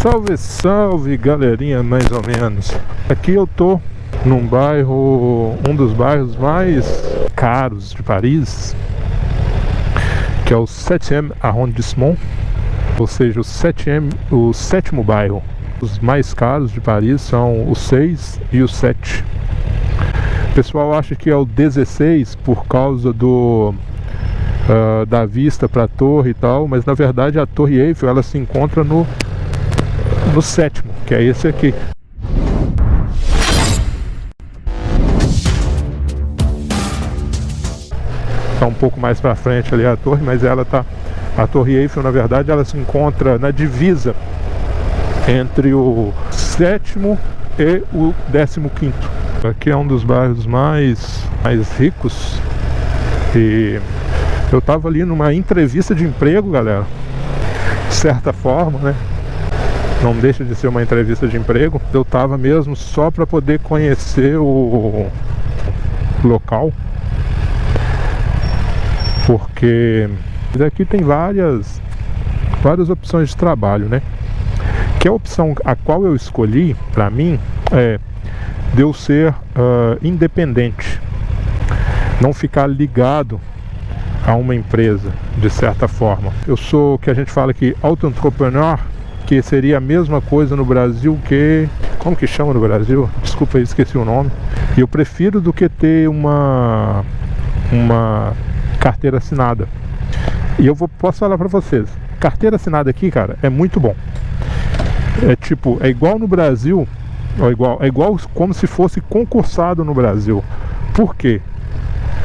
Salve, salve, galerinha, mais ou menos. Aqui eu tô num bairro, um dos bairros mais caros de Paris, que é o 7e arrondissement, ou seja, o sétimo bairro. Os mais caros de Paris são o 6 e o 7. O pessoal acha que é o 16 por causa da vista para a torre e tal, mas na verdade a Torre Eiffel ela se encontra no 7º, que é esse aqui. Está um pouco mais para frente ali a torre, mas a Torre Eiffel na verdade ela se encontra na divisa entre o 7º e o 15º. Aqui é um dos bairros mais ricos e eu tava ali numa entrevista de emprego, galera, de certa forma, né? Não deixa de ser uma entrevista de emprego. Eu tava mesmo só para poder conhecer o local, porque aqui tem várias opções de trabalho, né? Que a opção a qual eu escolhi para mim é de eu ser independente, não ficar ligado a uma empresa, de certa forma. Eu sou o que a gente fala aqui, auto-entrepreneur, que seria a mesma coisa no Brasil que... Como que chama no Brasil? Desculpa aí, esqueci o nome. E eu prefiro do que ter uma carteira assinada. E posso falar pra vocês, carteira assinada aqui, cara, é muito bom. É igual no Brasil, é igual como se fosse concursado no Brasil. Por quê?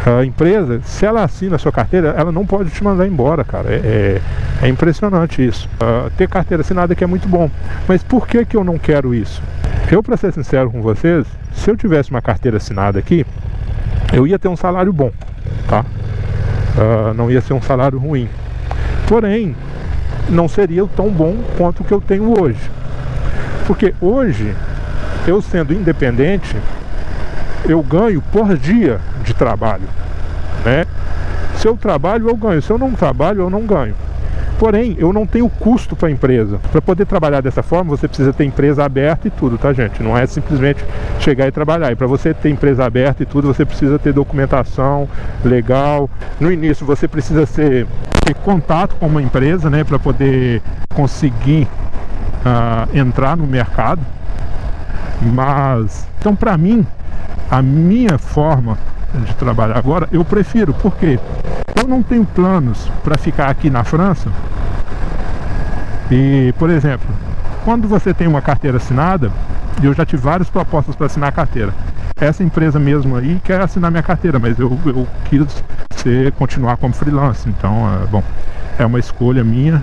A empresa, se ela assina a sua carteira, ela não pode te mandar embora, cara. É impressionante isso. Ter carteira assinada aqui é muito bom. Mas por que eu não quero isso? Eu, pra ser sincero com vocês, se eu tivesse uma carteira assinada aqui, eu ia ter um salário bom, tá? Não ia ser um salário ruim. Porém, não seria tão bom quanto o que eu tenho hoje. Porque hoje, eu sendo independente, eu ganho por dia de trabalho, né? Se eu trabalho, eu ganho. Se eu não trabalho, eu não ganho. Porém, eu não tenho custo para a empresa. Para poder trabalhar dessa forma, você precisa ter empresa aberta e tudo, tá, gente? Não é simplesmente chegar e trabalhar. E para você ter empresa aberta e tudo, você precisa ter documentação legal. No início, você precisa ter contato com uma empresa, né? Para poder conseguir entrar no mercado. Mas, então, para mim, a minha forma de trabalhar agora, eu prefiro, porque eu não tenho planos para ficar aqui na França. E, por exemplo, quando você tem uma carteira assinada, eu já tive várias propostas para assinar a carteira. Essa empresa mesmo aí quer assinar minha carteira, mas eu quis continuar como freelance. Então, bom, é uma escolha minha,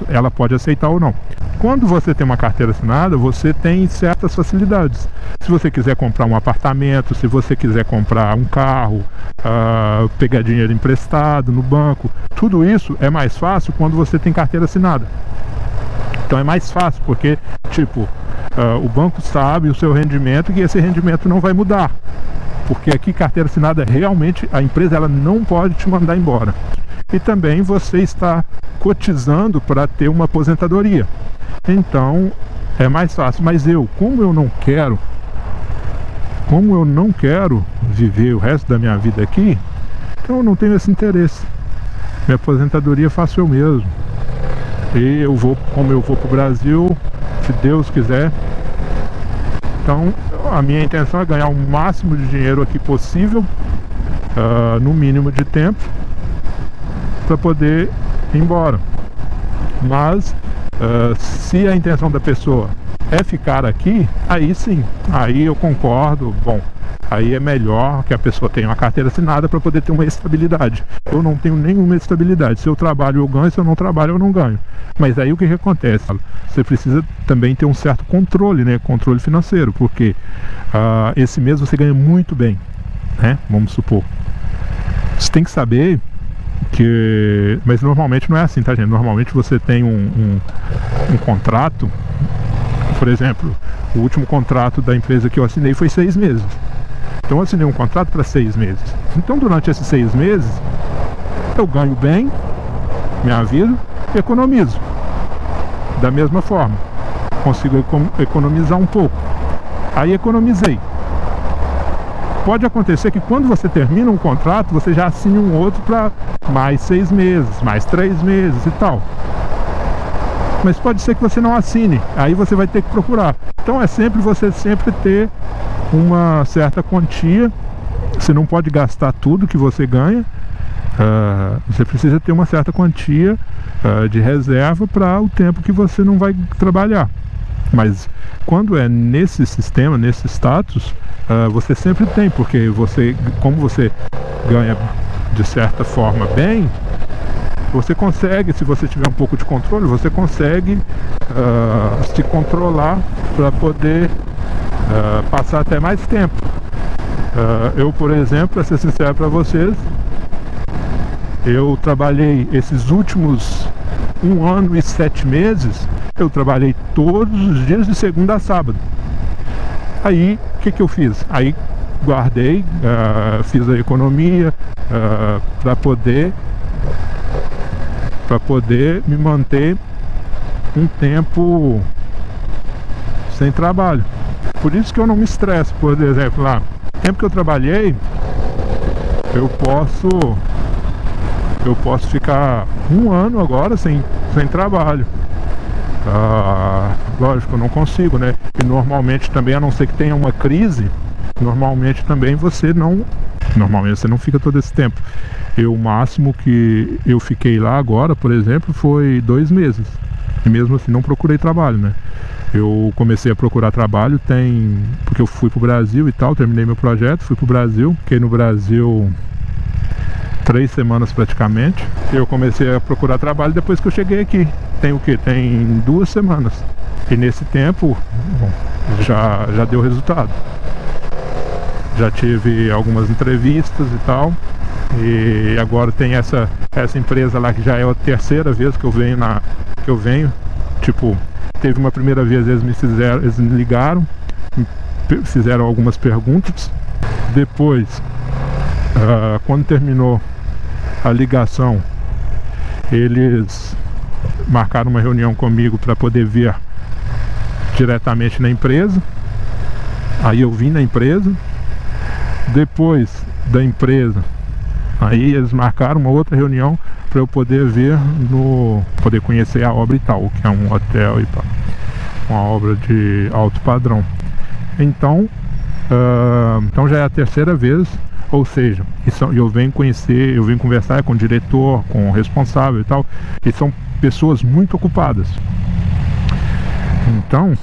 ela pode aceitar ou não. Quando você tem uma carteira assinada, você tem certas facilidades. Se você quiser comprar um apartamento, se você quiser comprar um carro, pegar dinheiro emprestado no banco, tudo isso é mais fácil quando você tem carteira assinada. Então é mais fácil, porque, o banco sabe o seu rendimento e esse rendimento não vai mudar. Porque aqui, carteira assinada, realmente, a empresa ela não pode te mandar embora. E também você está cotizando para ter uma aposentadoria. Então é mais fácil. Mas como eu não quero viver o resto da minha vida aqui, então eu não tenho esse interesse. Minha aposentadoria faço eu mesmo. E como eu vou para o Brasil, se Deus quiser. Então a minha intenção é ganhar o máximo de dinheiro aqui possível, no mínimo de tempo, para poder ir embora. Mas se a intenção da pessoa é ficar aqui, aí sim, aí eu concordo. Bom, aí é melhor que a pessoa tenha uma carteira assinada para poder ter uma estabilidade. Eu não tenho nenhuma estabilidade. Se eu trabalho, eu ganho. Se eu não trabalho, eu não ganho. Mas aí o que acontece? Você precisa também ter um certo controle, né? Controle financeiro, porque esse mês você ganha muito bem, né? Vamos supor. Você tem que saber mas normalmente não é assim, tá, gente? Normalmente você tem um contrato. Por exemplo, o último contrato da empresa que eu assinei foi 6 meses. Então eu assinei um contrato para 6 meses. Então durante esses 6 meses eu ganho bem minha vida e economizo da mesma forma. consigo economizar um pouco. Aí economizei. Pode acontecer que quando você termina um contrato, você já assine um outro para mais 6 meses, mais 3 meses e tal. Mas pode ser que você não assine, aí você vai ter que procurar. Então é sempre você ter uma certa quantia. Você não pode gastar tudo que você ganha. Você precisa ter uma certa quantia de reserva para o tempo que você não vai trabalhar. Mas quando é nesse sistema, nesse status, você sempre tem, porque como você ganha de certa forma bem, você consegue, se você tiver um pouco de controle, você consegue se controlar para poder passar até mais tempo. Eu, por exemplo, para ser sincero para vocês, eu trabalhei esses últimos 1 ano e 7 meses, eu trabalhei todos os dias de segunda a sábado. Aí, o que eu fiz? Aí guardei, fiz a economia para poder me manter um tempo sem trabalho. Por isso que eu não me estresso. Por exemplo, lá, o tempo que eu trabalhei, eu posso ficar 1 ano agora sem trabalho. Lógico, eu não consigo, né? E normalmente também, a não ser que tenha uma crise, normalmente você não fica todo esse tempo. O máximo que eu fiquei lá agora, por exemplo, foi 2 meses. E mesmo assim não procurei trabalho, né? Eu comecei a procurar trabalho porque eu fui pro Brasil e tal, terminei meu projeto, fui pro Brasil, fiquei no Brasil 3 semanas praticamente. Eu comecei a procurar trabalho depois que eu cheguei aqui. Tem o quê? Tem 2 semanas. E nesse tempo, bom, já deu resultado. Já tive algumas entrevistas e tal. E agora tem essa empresa lá que já é a 3ª vez que eu venho. Tipo, teve uma primeira vez, eles me ligaram, fizeram algumas perguntas. Depois, quando terminou a ligação, eles marcaram uma reunião comigo para poder vir diretamente na empresa. Aí eu vim na empresa. Depois da empresa, aí eles marcaram uma outra reunião para eu poder poder conhecer a obra e tal, que é um hotel e tal, uma obra de alto padrão. Então já é a 3ª vez, ou seja, eu venho conversar com o diretor, com o responsável e tal, e são pessoas muito ocupadas. Então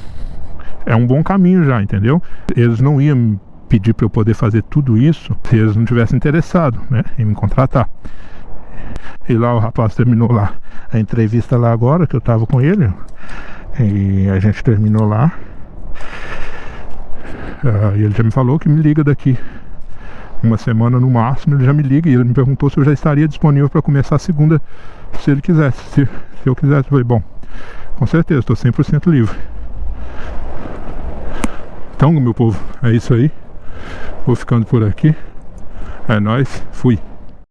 é um bom caminho já, entendeu? Eles não iam pedir para eu poder fazer tudo isso se eles não tivessem interessado, né, em me contratar. E lá o rapaz terminou lá a entrevista lá agora, que eu tava com ele, e a gente terminou lá. E ele já me falou que me liga daqui 1 semana no máximo, ele já me liga, e ele me perguntou se eu já estaria disponível para começar a segunda, se ele quisesse. Se eu quisesse, eu falei, bom, com certeza, estou 100% livre. Então, meu povo, é isso aí. Vou ficando por aqui. É nóis, fui.